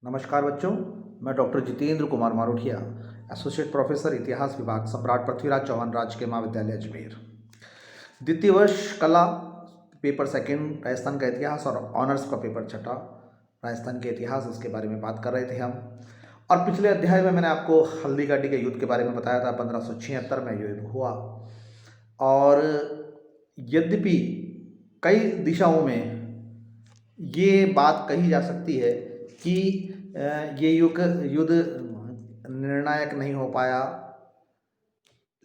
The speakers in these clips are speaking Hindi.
नमस्कार बच्चों, मैं doctor Jitendra Kumar Marothia, associate professor इतिहास विभाग, सम्राट पृथ्वीराज चौहान राजकीय महाविद्यालय अजमेर। द्वितीय वर्ष कला, पेपर सेकंड राजस्थान का इतिहास और ऑनर्स का पेपर छठा राजस्थान के इतिहास, उसके बारे में बात कर रहे थे हम। और पिछले अध्याय में मैंने आपको हल्दी घाटी के युद्ध के बारे में बताया था। 1576 में युद्ध हुआ और यद्यपि कई दिशाओं में ये बात कही जा सकती है कि ये युद्ध निर्णायक नहीं हो पाया,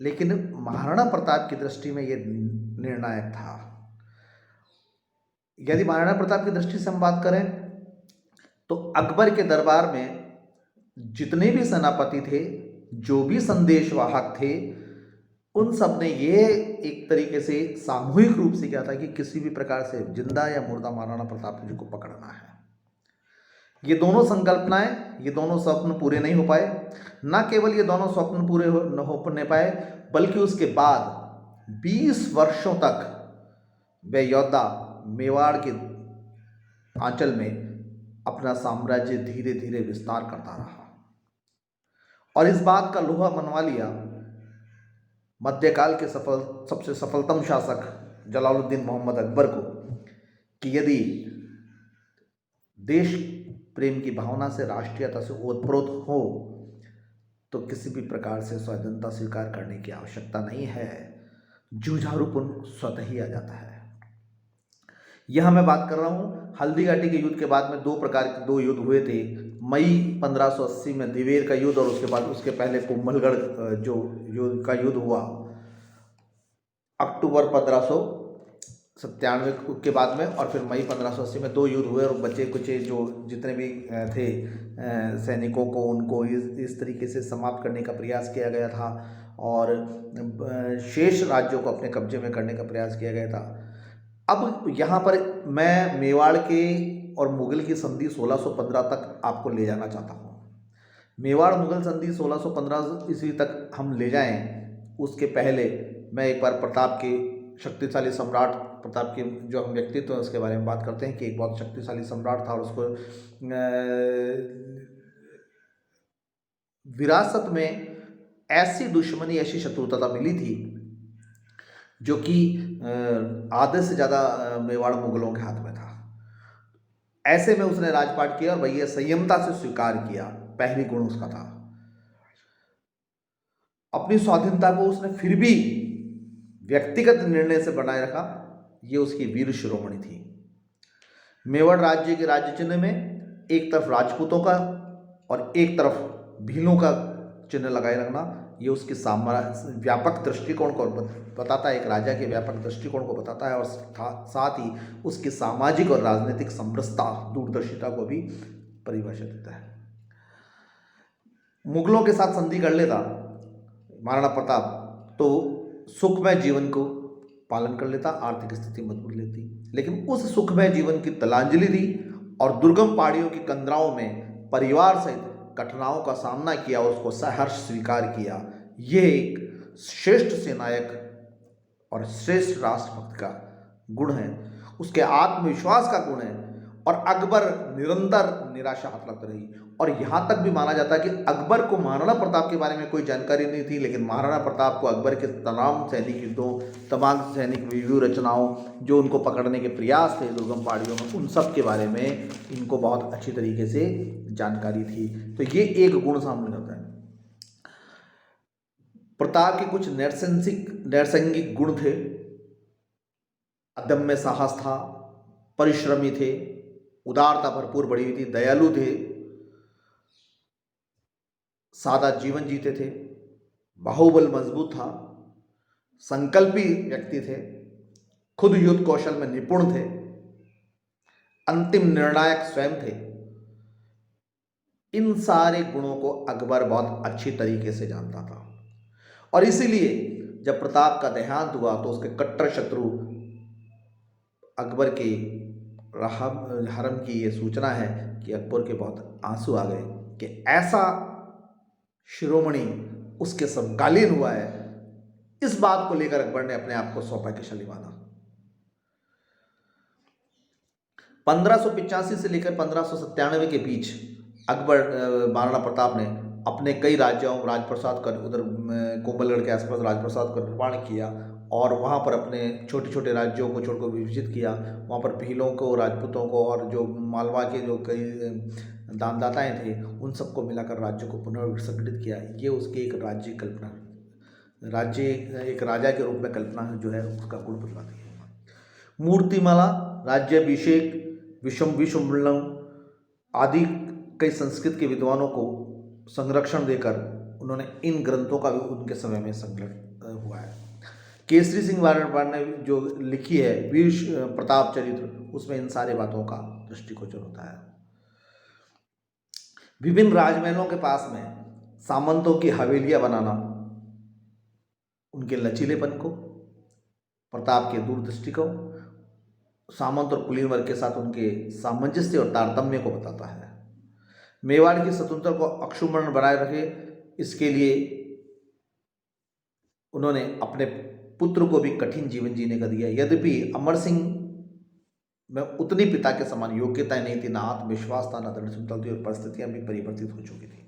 लेकिन महाराणा प्रताप की दृष्टि में ये निर्णायक था। यदि महाराणा प्रताप की दृष्टि से हम बात करें तो अकबर के दरबार में जितने भी सेनापति थे, जो भी संदेशवाहक थे, उन सब ने ये एक तरीके से सामूहिक रूप से किया था कि किसी भी प्रकार से जिंदा या मुर्दा महाराणा प्रताप जी को पकड़ना है। ये दोनों संकल्पनाएं, ये दोनों स्वप्न पूरे नहीं हो पाए। न केवल ये दोनों स्वप्न पूरे न हो पाए, बल्कि उसके बाद 20 वर्षों तक वे योद्धा मेवाड़ के आंचल में अपना साम्राज्य धीरे धीरे विस्तार करता रहा और इस बात का लोहा मनवा लिया मध्यकाल के सबसे सफलतम शासक जलालुद्दीन मोहम्मद अकबर को कि यदि देश प्रेम की भावना से, राष्ट्रीयता से ओतप्रोत हो तो किसी भी प्रकार से स्वाधीनता स्वीकार करने की आवश्यकता नहीं है। जूझारूपन स्वतः ही आ जाता है। यह मैं बात कर रहा हूँ हल्दी घाटी के युद्ध के बाद में दो युद्ध हुए थे। मई 1580 में दिवेर का युद्ध और उसके पहले कुंभलगढ़ जो युद्ध का युद्ध हुआ अक्टूबर 1597 के बाद में, और फिर मई 1580 में दो युद्ध हुए और बचे कुचे जो जितने भी थे सैनिकों को, उनको इस तरीके से समाप्त करने का प्रयास किया गया था और शेष राज्यों को अपने कब्जे में करने का प्रयास किया गया था। अब यहाँ पर मैं मेवाड़ के और मुगल की संधि 1615 तक आपको ले जाना चाहता हूँ। मेवाड़ मुगल संधि 1615 ईस्वी तक हम ले जाएं, उसके पहले मैं एक बार प्रताप के शक्तिशाली सम्राट प्रताप के जो हम व्यक्तित्व है उसके बारे में बात करते हैं कि एक बहुत शक्तिशाली सम्राट था और उसको विरासत में ऐसी दुश्मनी, ऐसी शत्रुता मिली थी जो कि आधे से ज़्यादा मेवाड़ मुगलों के हाथ में था। ऐसे में उसने राजपाट किया और भैया संयमता से स्वीकार किया। पहली गुण उसका था, अपनी स्वाधीनता को उसने फिर भी व्यक्तिगत निर्णय से बनाए रखा। ये उसकी वीर शिरोमणि थी। मेवाड़ राज्य के राज्य चिन्ह में एक तरफ राजपूतों का और एक तरफ भीलों का चिन्ह लगाए रखना, ये उसके व्यापक दृष्टिकोण को बताता है, एक राजा के व्यापक दृष्टिकोण को बताता है और साथ ही उसकी सामाजिक और राजनीतिक समरसता, दूरदर्शिता को भी परिभाषित देता है। मुगलों के साथ संधि कर लेता महाराणा प्रताप तो सुखमय जीवन को पालन कर लेता, आर्थिक स्थिति मजबूत लेती, लेकिन उस सुखमय जीवन की तिलांजलि दी और दुर्गम पहाड़ियों की कंदराओं में परिवार सहित कठिनाइयों का सामना किया और उसको सहर्ष स्वीकार किया। यह एक श्रेष्ठ सेनायक और श्रेष्ठ राष्ट्रभक्त का गुण है, उसके आत्मविश्वास का गुण है। और अकबर निरंतर निराशा हाथ लगती रही और यहाँ तक भी माना जाता है कि अकबर को महाराणा प्रताप के बारे में कोई जानकारी नहीं थी, लेकिन महाराणा प्रताप को अकबर के तमाम सैनिक युद्धों, तमाम सैनिक व्यूह रचनाओं, जो उनको पकड़ने के प्रयास थे दुर्गम पहाड़ियों में, उन सब के बारे में इनको बहुत अच्छी तरीके से जानकारी थी। तो ये एक गुण सामने आता है। प्रताप के कुछ नैसर्गिक गुण थे। अदम्य साहस था, परिश्रमी थे, उदारता भरपूर बढ़ी हुई थी, दयालु थे, सादा जीवन जीते थे, बाहुबल मजबूत था, संकल्पी व्यक्ति थे, खुद युद्ध कौशल में निपुण थे, अंतिम निर्णायक स्वयं थे। इन सारे गुणों को अकबर बहुत अच्छी तरीके से जानता था और इसीलिए जब प्रताप का देहांत हुआ तो उसके कट्टर शत्रु अकबर के हरम की ये सूचना है कि अकबर के बहुत आंसू आ गए कि ऐसा शिरोमणि उसके समकालीन हुआ है। इस बात को लेकर अकबर ने अपने आप को सौभाग्यशाली माना। 1585 से लेकर 1597 के बीच महाराणा प्रताप ने अपने कई राज्यों राजप्रसाद का उधर कोंबलगढ़ के आसपास राजप्रसाद का निर्माण किया और वहाँ पर अपने छोटे छोटे राज्यों को छोड़कर विभाजित किया। वहाँ पर भीलों को, राजपूतों को और जो मालवा के जो कई दानदाताएँ थे उन सबको मिलाकर राज्य को पुनर्संगठित किया। ये उसकी एक राज्य कल्पना, राज्य एक राजा के रूप में कल्पना जो है उसका गुण बतलाती है। मूर्तिमाला, राज्याभिषेक, विश्वम्भरम आदि कई संस्कृत के विद्वानों को संरक्षण देकर उन्होंने इन ग्रंथों का भी उनके समय में संकलन हुआ है। केसरी सिंह वारणपाड़ ने जो लिखी है वीर प्रताप चरित्र, उसमें इन सारे बातों का दृष्टिगोचर होता है। विभिन्न राजमहलों के पास में सामंतों की हवेलियां बनाना उनके लचीलेपन को, प्रताप के दूरदृष्टि को, सामंत और कुलीन वर्ग के साथ उनके सामंजस्य और तारतम्य को बताता है। मेवाड़ की स्वतंत्रता को अक्षुण्ण बनाए रखे, इसके लिए उन्होंने अपने पुत्र को भी कठिन जीवन जीने का दिया। यद्यपि अमर सिंह में उतनी पिता के समान योग्यताएं नहीं थी, ना आत्मविश्वास था, ना दृढ़ क्षमता थी और परिस्थितियां भी परिवर्तित हो चुकी थी।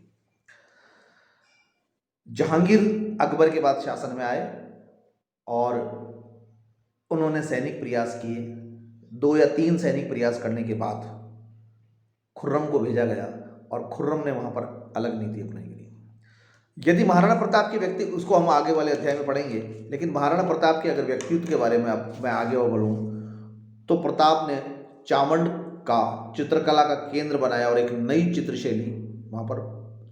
जहांगीर अकबर के बाद शासन में आए और उन्होंने सैनिक प्रयास किए। 2 या 3 सैनिक प्रयास करने के बाद खुर्रम को भेजा गया और खुर्रम ने वहाँ पर अलग नीति अपनाई गई। यदि महाराणा प्रताप के व्यक्ति, उसको हम आगे वाले अध्याय में पढ़ेंगे, लेकिन महाराणा प्रताप के अगर व्यक्तित्व के बारे में मैं आगे और बढ़ूँ तो प्रताप ने चामंड का चित्रकला का केंद्र बनाया और एक नई चित्रशैली वहाँ पर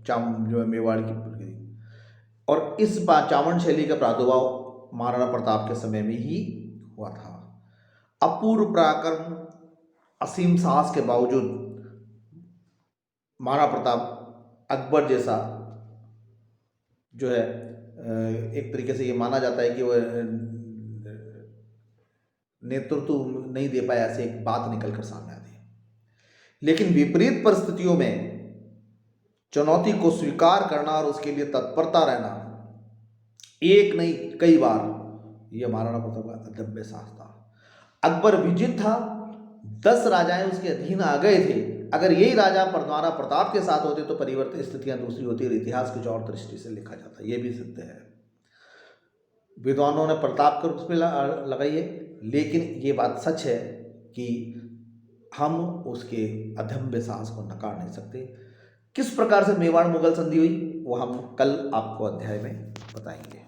जो है मेवाड़ की गई और इस चामंड शैली का प्रादुर्भाव महाराणा प्रताप के समय में ही हुआ था। अपूर्व पराक्रम, असीम साहस के बावजूद महाराणा प्रताप अकबर जैसा जो है एक तरीके से ये माना जाता है कि वह नेतृत्व नहीं दे पाया, ऐसे एक बात निकल कर सामने आती है। लेकिन विपरीत परिस्थितियों में चुनौती को स्वीकार करना और उसके लिए तत्परता रहना, एक नहीं कई बार, यह महाराणा प्रताप का अदम्य साहस था। अकबर विजित था, 10 राजाएं उसके अधीन आ गए थे। अगर यही राजा महाराणा प्रताप के साथ होते तो परिवर्तित स्थितियां दूसरी होती और इतिहास कुछ और दृष्टि से लिखा जाता। ये भी सत्य है। विद्वानों ने प्रताप कर उसमें लगाई है, लेकिन ये बात सच है कि हम उसके अदम्य साहस को नकार नहीं सकते। किस प्रकार से मेवाड़ मुगल संधि हुई वो हम कल आपको अध्याय में बताएंगे।